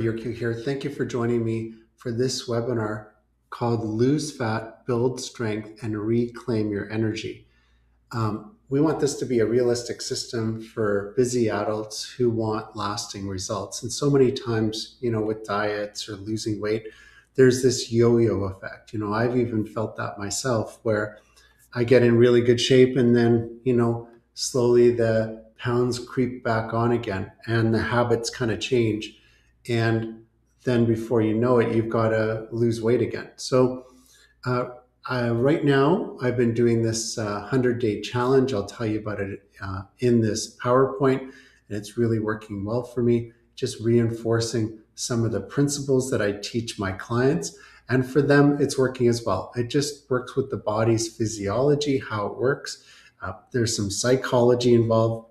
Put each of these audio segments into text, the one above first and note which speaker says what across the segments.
Speaker 1: Yurkiw here. Thank you for joining me for this webinar called Lose Fat, Build Strength, and Reclaim Your Energy. We want this to be a realistic system for busy adults who want lasting results. And so many times, with diets or losing weight, there's this yo-yo effect. I've even felt that myself where I get in really good shape and then, slowly the pounds creep back on again and the habits kind of change. And then before you know it, you've got to lose weight again. So uh, right now, I've been doing this 100-day challenge. I'll tell you about it in this PowerPoint, and it's really working well for me, just reinforcing some of the principles that I teach my clients. And for them, it's working as well. It just works with the body's physiology, how it works. There's some psychology involved.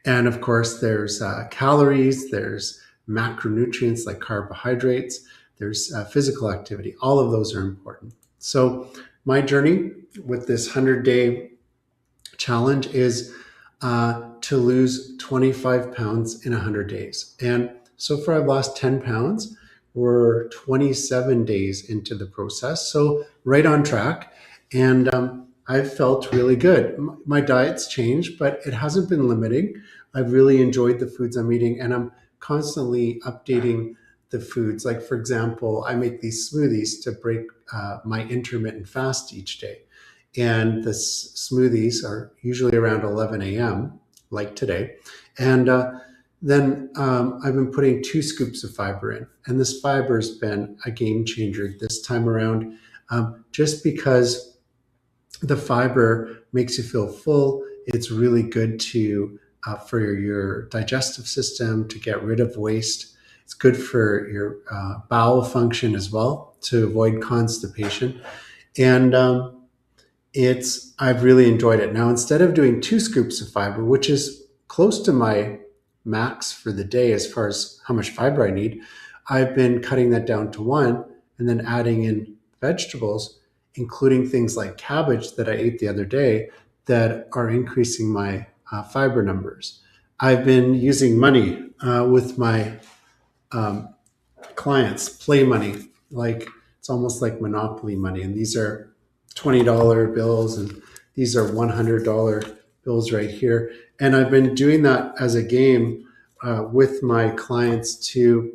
Speaker 1: And of course, there's calories, there's macronutrients like carbohydrates, there's physical activity. All of those are important. So my journey with this 100-day challenge is to lose 25 pounds in 100 days. And so far I've lost 10 pounds. We're 27 days into the process. So right on track. And I've felt really good. My diet's changed, but it hasn't been limiting. I've really enjoyed the foods I'm eating, and I'm constantly updating the foods. Like, for example, I make these smoothies to break my intermittent fast each day. And the smoothies are usually around 11 a.m., like today. And then I've been putting 2 scoops of fiber in. And this fiber has been a game changer this time around, just because the fiber makes you feel full. It's really good for your digestive system to get rid of waste. It's good for your bowel function as well, to avoid constipation. And I've really enjoyed it. Now, instead of doing 2 scoops of fiber, which is close to my max for the day as far as how much fiber I need, I've been cutting that down to 1 and then adding in vegetables, including things like cabbage that I ate the other day that are increasing my fiber numbers. I've been using money with my clients, play money, like it's almost like Monopoly money. And these are $20 bills, and these are $100 bills right here. And I've been doing that as a game with my clients to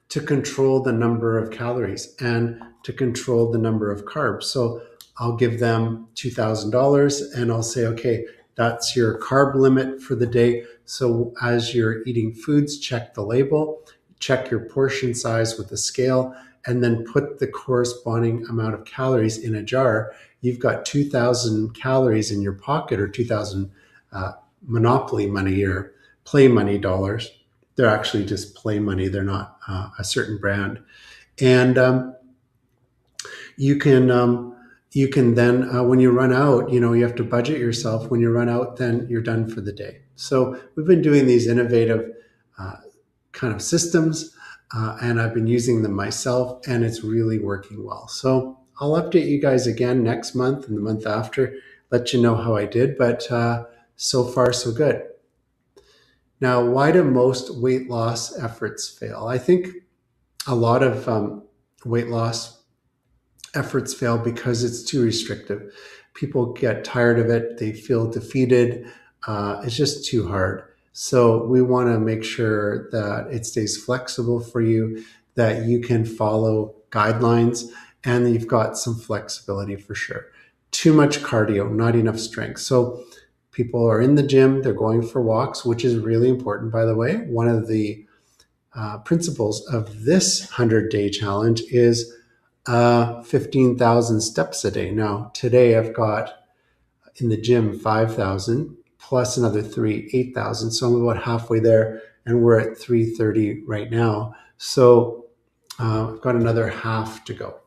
Speaker 1: control the number of calories and to control the number of carbs. So I'll give them $2,000 and I'll say, okay, that's your carb limit for the day. So as you're eating foods, check the label, check your portion size with the scale, and then put the corresponding amount of calories in a jar. You've got 2,000 calories in your pocket, or 2,000 Monopoly money or play money dollars. They're actually just play money. They're not a certain brand. And you can then, when you run out, you have to budget yourself. When you run out, then you're done for the day. So we've been doing these innovative kind of systems, and I've been using them myself, and it's really working well. So I'll update you guys again next month and the month after, let you know how I did, but so far so good. Now, why do most weight loss efforts fail? I think a lot of weight loss efforts fail because it's too restrictive. People get tired of it. They feel defeated. It's just too hard. So we want to make sure that it stays flexible for you, that you can follow guidelines, and you've got some flexibility for sure. Too much cardio, not enough strength. So people are in the gym, they're going for walks, which is really important, by the way. One of the principles of this 100-day challenge is 15,000 steps a day. Now, today I've got in the gym 5,000 plus another 8,000. So I'm about halfway there, and we're at 330 right now. So I've got another half to go.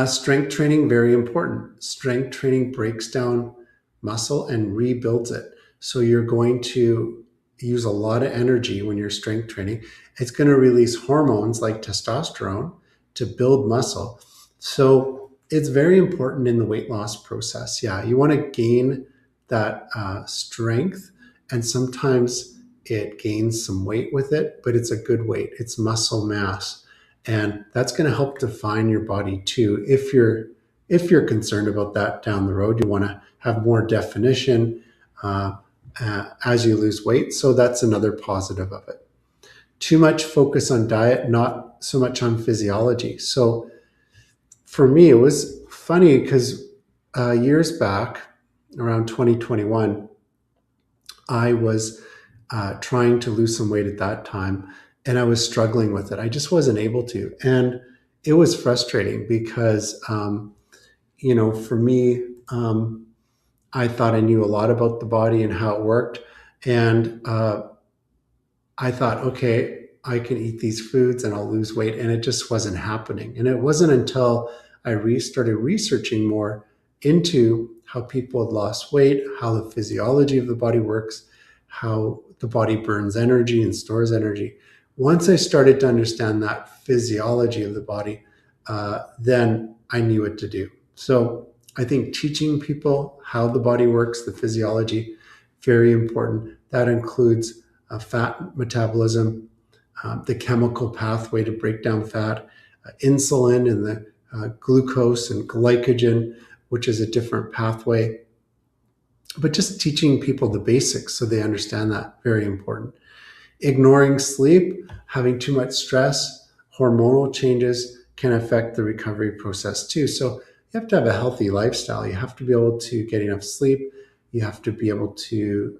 Speaker 1: Strength training, very important. Strength training breaks down muscle and rebuilds it. So you're going to use a lot of energy when you're strength training. It's going to release hormones like testosterone to build muscle. So it's very important in the weight loss process. Yeah, you want to gain that strength, and sometimes it gains some weight with it, but it's a good weight. It's muscle mass. And that's going to help define your body too. If you're concerned about that down the road, you want to have more definition as you lose weight. So that's another positive of it. Too much focus on diet, not so much on physiology. So for me, it was funny because years back, around 2021, I was trying to lose some weight at that time, and I was struggling with it. I just wasn't able to. And it was frustrating because, for me, I thought I knew a lot about the body and how it worked. And I thought, okay, I can eat these foods and I'll lose weight. And it just wasn't happening. And it wasn't until I started researching more into how people had lost weight, how the physiology of the body works, how the body burns energy and stores energy. Once I started to understand that physiology of the body, then I knew what to do. So I think teaching people how the body works, the physiology, very important. That includes fat metabolism, the chemical pathway to break down fat, insulin and the glucose and glycogen, which is a different pathway. But just teaching people the basics so they understand that, very important. Ignoring sleep, having too much stress, hormonal changes can affect the recovery process too. So you have to have a healthy lifestyle. You have to be able to get enough sleep. You have to be able to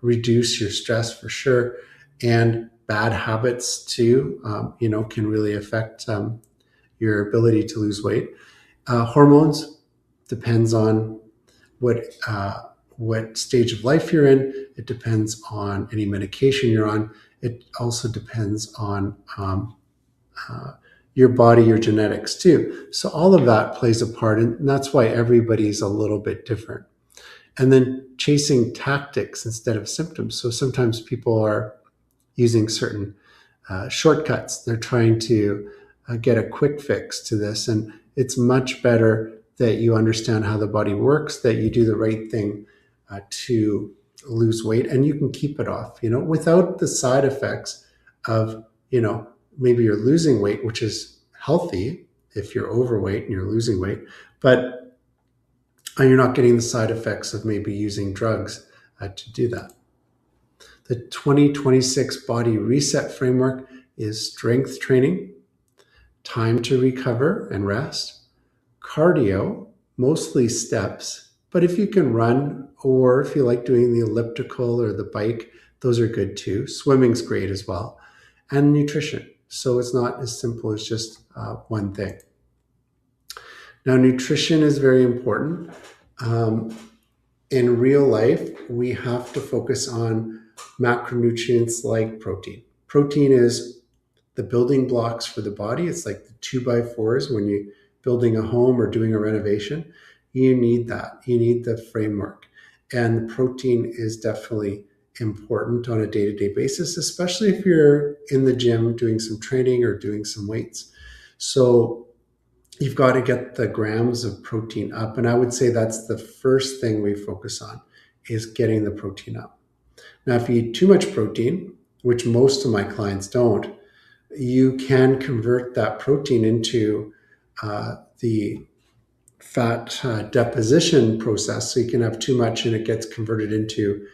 Speaker 1: reduce your stress for sure. And bad habits too, can really affect your ability to lose weight. Hormones depends on what stage of life you're in. It depends on any medication you're on. It also depends on your body, your genetics too. So all of that plays a part, and that's why everybody's a little bit different. And then chasing tactics instead of symptoms. So sometimes people are using certain shortcuts. They're trying to get a quick fix to this. And it's much better that you understand how the body works, that you do the right thing to lose weight, and you can keep it off, without the side effects of, maybe you're losing weight, which is healthy if you're overweight and you're losing weight, but you're not getting the side effects of maybe using drugs to do that. The 2026 body reset framework is strength training, time to recover and rest, cardio, mostly steps, but if you can run or if you like doing the elliptical or the bike, those are good too. Swimming's great as well. And nutrition. So it's not as simple as just one thing. Now, nutrition is very important. In real life, we have to focus on macronutrients like protein. Protein is the building blocks for the body. It's like the 2x4s when you're building a home or doing a renovation. You need that. You need the framework. And protein is definitely important on a day-to-day basis, especially if you're in the gym doing some training or doing some weights. So you've got to get the grams of protein up. And I would say that's the first thing we focus on, is getting the protein up. Now, if you eat too much protein, which most of my clients don't, you can convert that protein into the fat deposition process. So you can have too much and it gets converted into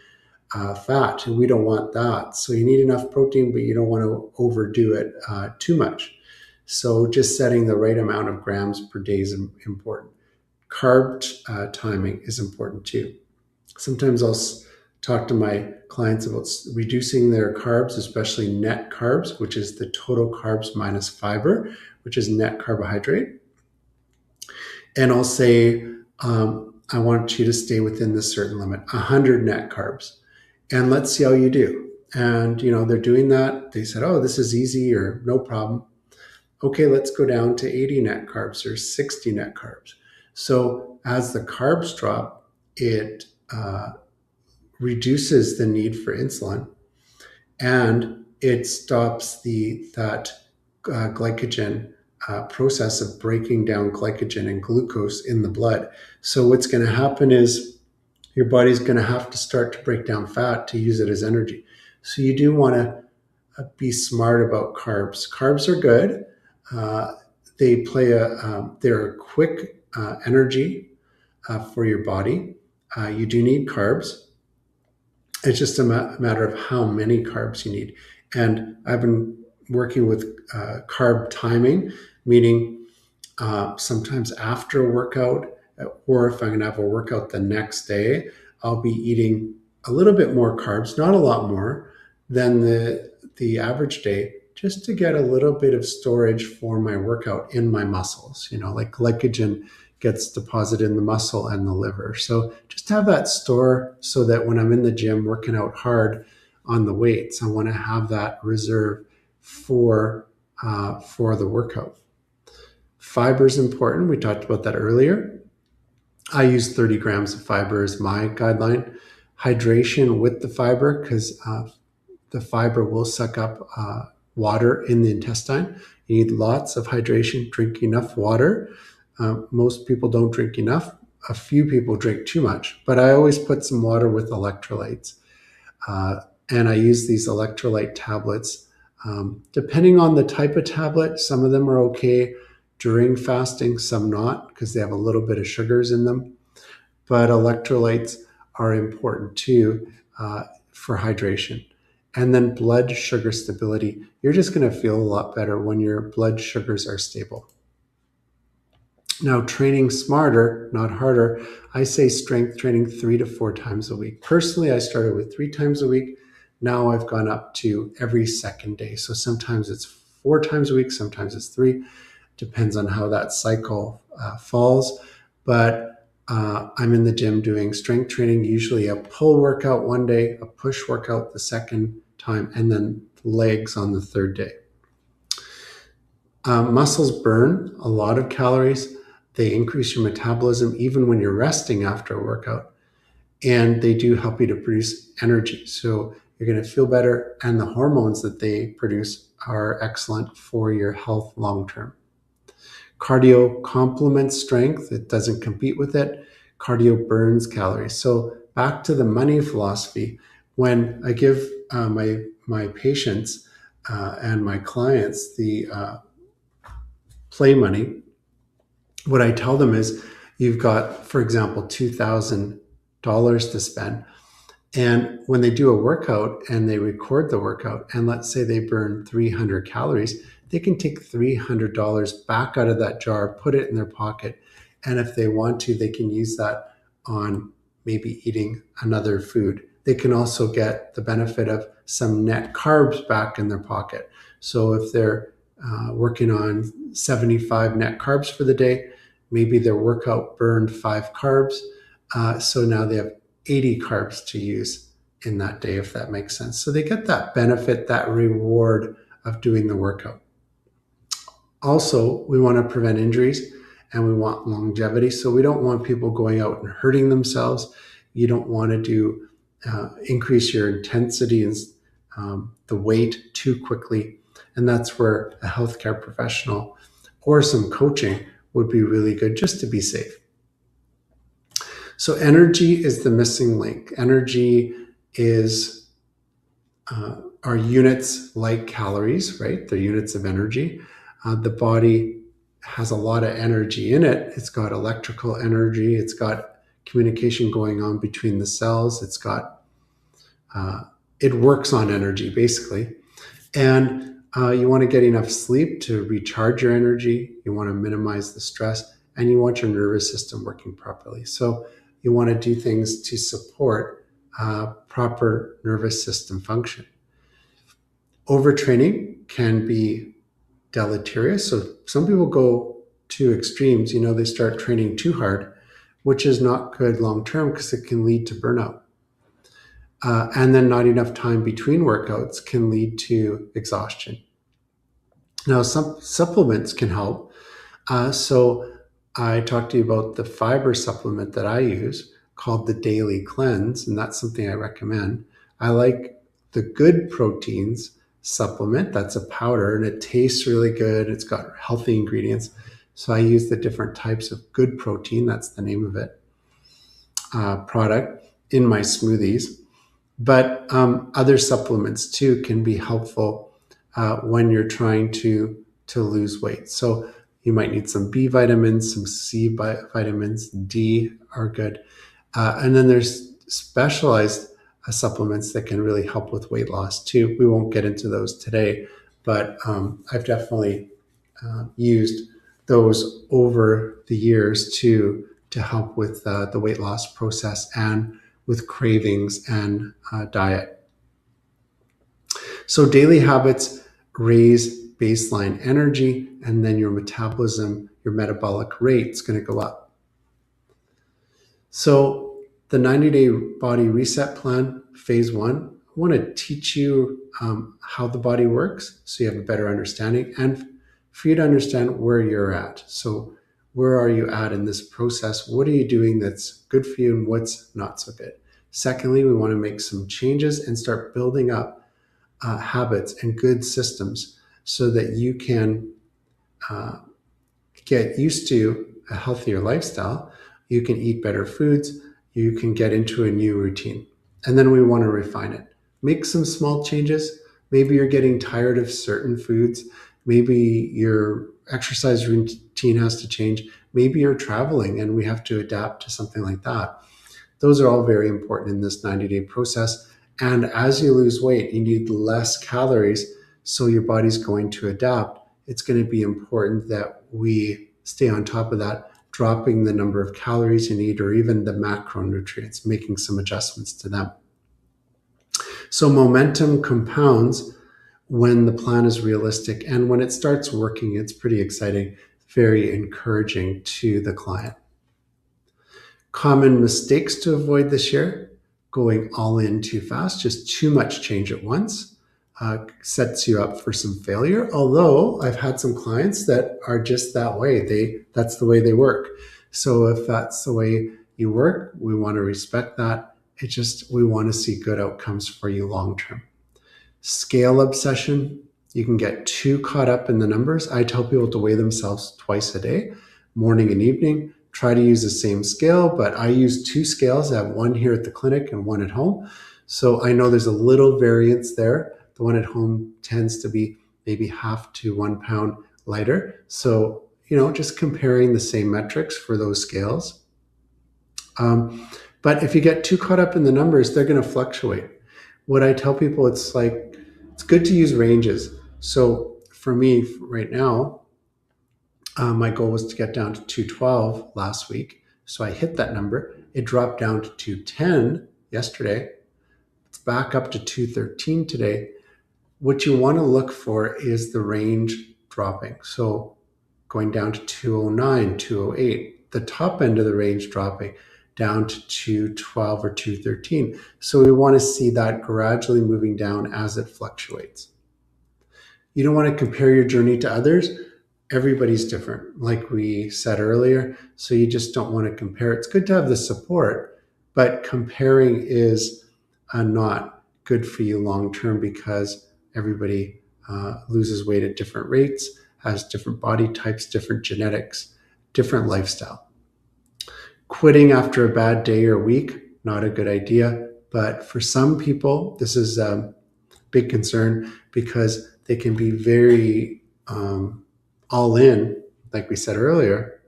Speaker 1: fat, and we don't want that. So you need enough protein, but you don't want to overdo it too much. So just setting the right amount of grams per day is important. Carb timing is important too. Sometimes I'll talk to my clients about reducing their carbs, especially net carbs, which is the total carbs minus fiber, which is net carbohydrate. And I'll say, I want you to stay within this certain limit, 100 net carbs. And let's see how you do. And, they're doing that. They said, oh, this is easy or no problem. Okay, let's go down to 80 net carbs or 60 net carbs. So as the carbs drop, it reduces the need for insulin, and it stops that glycogen process of breaking down glycogen and glucose in the blood. So what's going to happen is your body's going to have to start to break down fat to use it as energy. So you do want to be smart about carbs. Carbs are good. Uh, they're a quick energy for your body. You do need carbs. It's just a matter of how many carbs you need. And I've been working with carb timing, meaning sometimes after a workout, or if I'm going to have a workout the next day, I'll be eating a little bit more carbs, not a lot more than the average day, just to get a little bit of storage for my workout in my muscles. Like glycogen gets deposited in the muscle and the liver. So just have that store so that when I'm in the gym working out hard on the weights, I want to have that reserve for the workout. Fiber is important. We talked about that earlier. I use 30 grams of fiber as my guideline. Hydration with the fiber, because the fiber will suck up water in the intestine. You need lots of hydration. Drink enough water. Most people don't drink enough. A few people drink too much, but I always put some water with electrolytes. And I use these electrolyte tablets. Depending on the type of tablet, some of them are okay during fasting, some not, because they have a little bit of sugars in them. But electrolytes are important too for hydration. And then blood sugar stability. You're just going to feel a lot better when your blood sugars are stable. Now, training smarter, not harder, I say strength training 3 to 4 times a week. Personally, I started with 3 times a week. Now I've gone up to every second day. So sometimes it's 4 times a week, sometimes it's 3. Depends on how that cycle falls. But I'm in the gym doing strength training, usually a pull workout one day, a push workout the second time, and then legs on the third day. Muscles burn a lot of calories. They increase your metabolism even when you're resting after a workout. And they do help you to produce energy. So you're going to feel better. And the hormones that they produce are excellent for your health long term. Cardio complements strength. It doesn't compete with it. Cardio burns calories. So back to the money philosophy. When I give my patients and my clients the play money, what I tell them is you've got, for example, $2,000 to spend. And when they do a workout and they record the workout, and let's say they burn 300 calories, they can take $300 back out of that jar, put it in their pocket. And if they want to, they can use that on maybe eating another food. They can also get the benefit of some net carbs back in their pocket. So if they're working on 75 net carbs for the day, maybe their workout burned 5 carbs. So now they have 80 carbs to use in that day, if that makes sense. So they get that benefit, that reward of doing the workout. Also, we want to prevent injuries and we want longevity. So we don't want people going out and hurting themselves. You don't want to increase your intensity and the weight too quickly. And that's where a healthcare professional or some coaching would be really good, just to be safe. So energy is the missing link. Energy is our units like calories, right? They're units of energy. The body has a lot of energy in it. It's got electrical energy. It's got communication going on between the cells. It's got, it works on energy basically. And you want to get enough sleep to recharge your energy. You want to minimize the stress, and you want your nervous system working properly. So you want to do things to support proper nervous system function. Overtraining can be deleterious. So some people go to extremes. They start training too hard, which is not good long term because it can lead to burnout. And then not enough time between workouts can lead to exhaustion. Now, some supplements can help. So I talked to you about the fiber supplement that I use called the Daily Cleanse, and that's something I recommend. I like the Good Proteins supplement. That's a powder, and it tastes really good. It's got healthy ingredients. So I use the different types of Good Protein, that's the name of it, product in my smoothies. But other supplements too can be helpful when you're trying to lose weight. So you might need some B vitamins, some C vitamins, D are good. And then there's specialized supplements that can really help with weight loss too. We won't get into those today, but I've definitely used those over the years to help with the weight loss process and with cravings and diet. So daily habits raise baseline energy, and then your metabolism, your metabolic rate is going to go up. So the 90-day body reset plan, phase one, I want to teach you how the body works so you have a better understanding, and for you to understand where you're at. So where are you at in this process? What are you doing that's good for you and what's not so good? Secondly, we want to make some changes and start building up habits and good systems so that you can get used to a healthier lifestyle. You can eat better foods. You can get into a new routine. And then we want to refine it. Make some small changes. Maybe you're getting tired of certain foods. Maybe your exercise routine has to change. Maybe you're traveling and we have to adapt to something like that. Those are all very important in this 90-day process. And as you lose weight, you need less calories, so your body's going to adapt. It's going to be important that we stay on top of that, dropping the number of calories you need or even the macronutrients, making some adjustments to them. So momentum compounds when the plan is realistic, and when it starts working, it's pretty exciting, very encouraging to the client. Common mistakes to avoid this year: going all in too fast, just too much change at once, sets you up for some failure. Although I've had some clients that are just that way. That's the way they work. So if that's the way you work, we want to respect that. We want to see good outcomes for you long term. Scale obsession. You can get too caught up in the numbers. I tell people to weigh themselves twice a day, morning and evening. Try to use the same scale, but I use two scales. I have one here at the clinic and one at home. So I know there's a little variance there. The one at home tends to be maybe half to 1 pound lighter. So, just comparing the same metrics for those scales. But if you get too caught up in the numbers, they're going to fluctuate. What I tell people, it's good to use ranges. So for me right now, my goal was to get down to 212 last week. So I hit that number. It dropped down to 210 yesterday. It's back up to 213 today. What you want to look for is the range dropping. So going down to 209, 208, the top end of the range dropping down to 212 or 213. So we want to see that gradually moving down as it fluctuates. You don't want to compare your journey to others. Everybody's different, like we said earlier. So you just don't want to compare. It's good to have the support, but comparing is not good for you long term, because everybody loses weight at different rates, has different body types, different genetics, different lifestyle. Quitting after a bad day or week, not a good idea. But for some people, this is a big concern because they can be very all in, like we said earlier.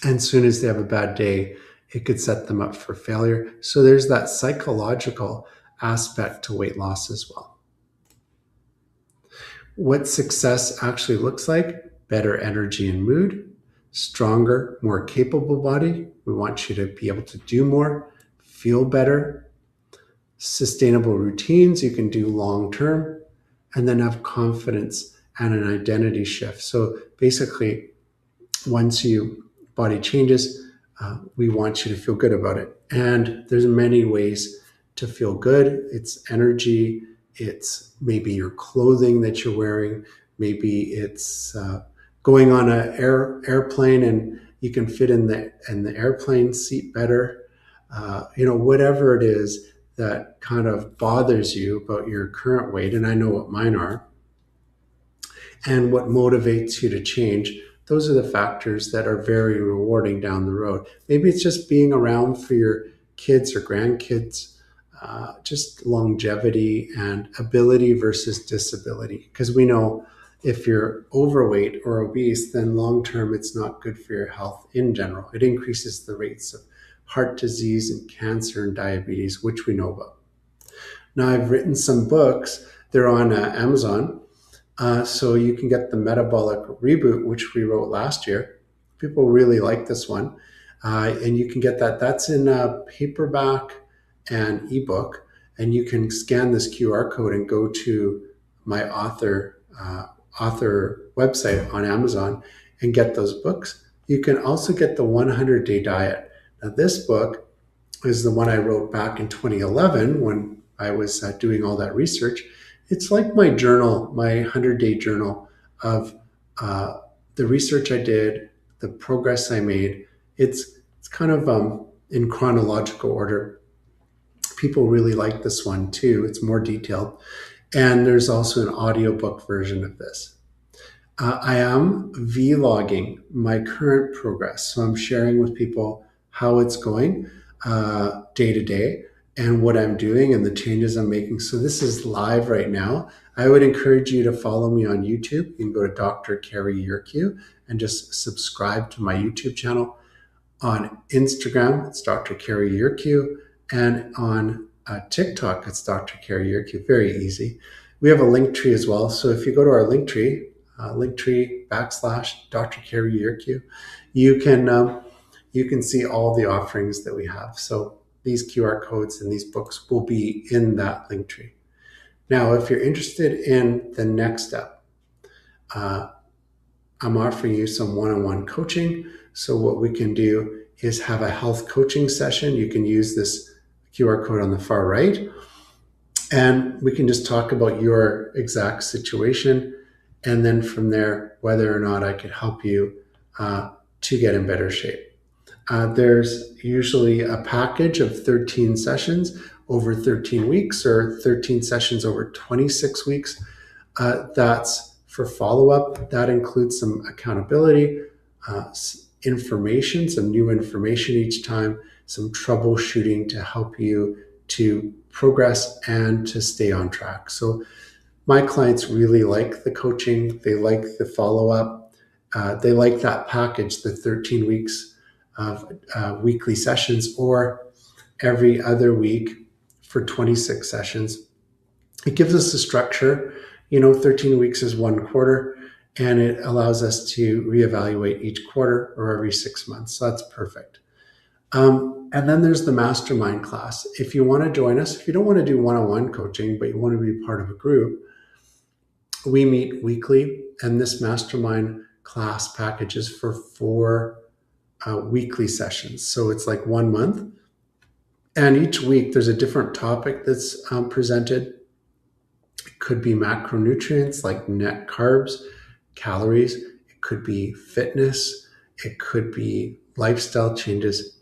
Speaker 1: And as soon as they have a bad day, it could set them up for failure. So there's that psychological aspect to weight loss as well. What success actually looks like: better energy and mood, stronger, more capable body. We want you to be able to do more, feel better, sustainable routines you can do long term, and then have confidence and an identity shift. So basically, once your body changes, we want you to feel good about it. And there's many ways to feel good. It's energy. It's maybe your clothing that you're wearing. Maybe it's going on an airplane and you can fit in the airplane seat better. Whatever it is that kind of bothers you about your current weight, and I know what mine are, and what motivates you to change. Those are the factors that are very rewarding down the road. Maybe it's just being around for your kids or grandkids. just longevity and ability versus disability. Because we know if you're overweight or obese, then long term it's not good for your health in general. It increases the rates of heart disease and cancer and diabetes, which we know about. Now, I've written some books. They're on Amazon. So you can get the Metabolic Reboot, which we wrote last year. People really like this one. And you can get that. That's in paperback and ebook. And you can scan this QR code and go to my author website on Amazon and get those books. You can also get the 100-Day Diet. Now, this book is the one I wrote back in 2011 when I was doing all that research. It's like my journal, my 100-day journal of the research I did, the progress I made. It's kind of in chronological order. People really like this one too. It's more detailed. And there's also an audiobook version of this. I am vlogging my current progress. So I'm sharing with people how it's going day to day and what I'm doing and the changes I'm making. So this is live right now. I would encourage you to follow me on YouTube. You can go to Dr. Cary Yurkiw and just subscribe to my YouTube channel. On Instagram, it's Dr. Cary Yurkiw. And on TikTok, it's Dr. Cary Yurkiw. Very easy. We have a link tree as well. So if you go to our link tree, /Dr. Cary Yurkiw, you can see all the offerings that we have. So these QR codes and these books will be in that link tree. Now, if you're interested in the next step, I'm offering you some one-on-one coaching. So what we can do is have a health coaching session. You can use this QR code on the far right, and we can just talk about your exact situation. And then from there, whether or not I could help you to get in better shape. There's usually a package of 13 sessions over 13 weeks or 13 sessions over 26 weeks. That's for follow-up. That includes some accountability, information, some new information each time, some troubleshooting to help you to progress and to stay on track. So my clients really like the coaching. They like the follow-up. They like that package, the 13 weeks of weekly sessions or every other week for 26 sessions. It gives us a structure. 13 weeks is 1 quarter, and it allows us to reevaluate each quarter or every 6 months. So that's perfect. And then there's the mastermind class. If you want to join us, if you don't want to do one-on-one coaching, but you want to be part of a group, we meet weekly, and this mastermind class package is for 4 weekly sessions. So it's like 1 month. And each week there's a different topic that's presented. It could be macronutrients like net carbs, calories. It could be fitness. It could be lifestyle changes.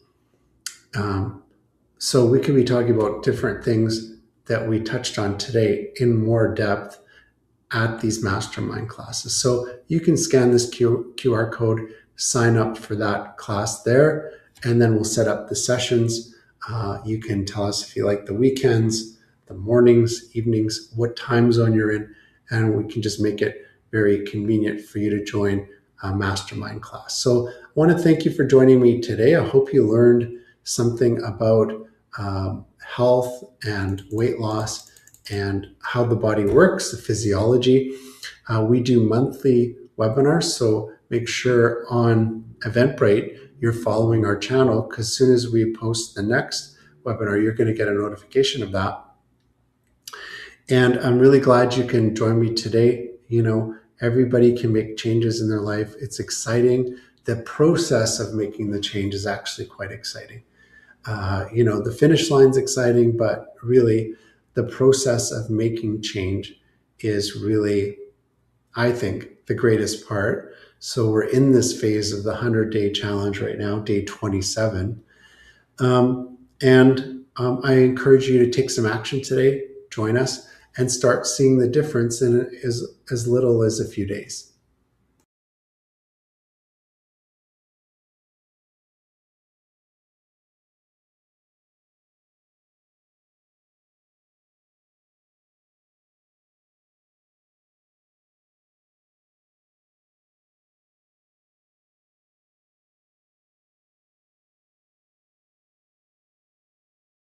Speaker 1: So we could be talking about different things that we touched on today in more depth at these mastermind classes. So you can scan this QR code, sign up for that class there, and then we'll set up the sessions. You can tell us if you like the weekends, the mornings, evenings, what time zone you're in, and we can just make it very convenient for you to join a mastermind class. So I want to thank you for joining me today. I hope you learned something about health and weight loss and how the body works, the physiology. We do monthly webinars, so make sure on Eventbrite you're following our channel, because as soon as we post the next webinar, you're going to get a notification of that. And I'm really glad you can join me today. Everybody can make changes in their life. It's exciting. The process of making the change is actually quite exciting. The finish line's exciting, but really the process of making change is really, I think, the greatest part. So we're in this phase of the 100-day challenge right now, day 27. I encourage you to take some action today, join us, and start seeing the difference in as little as a few days.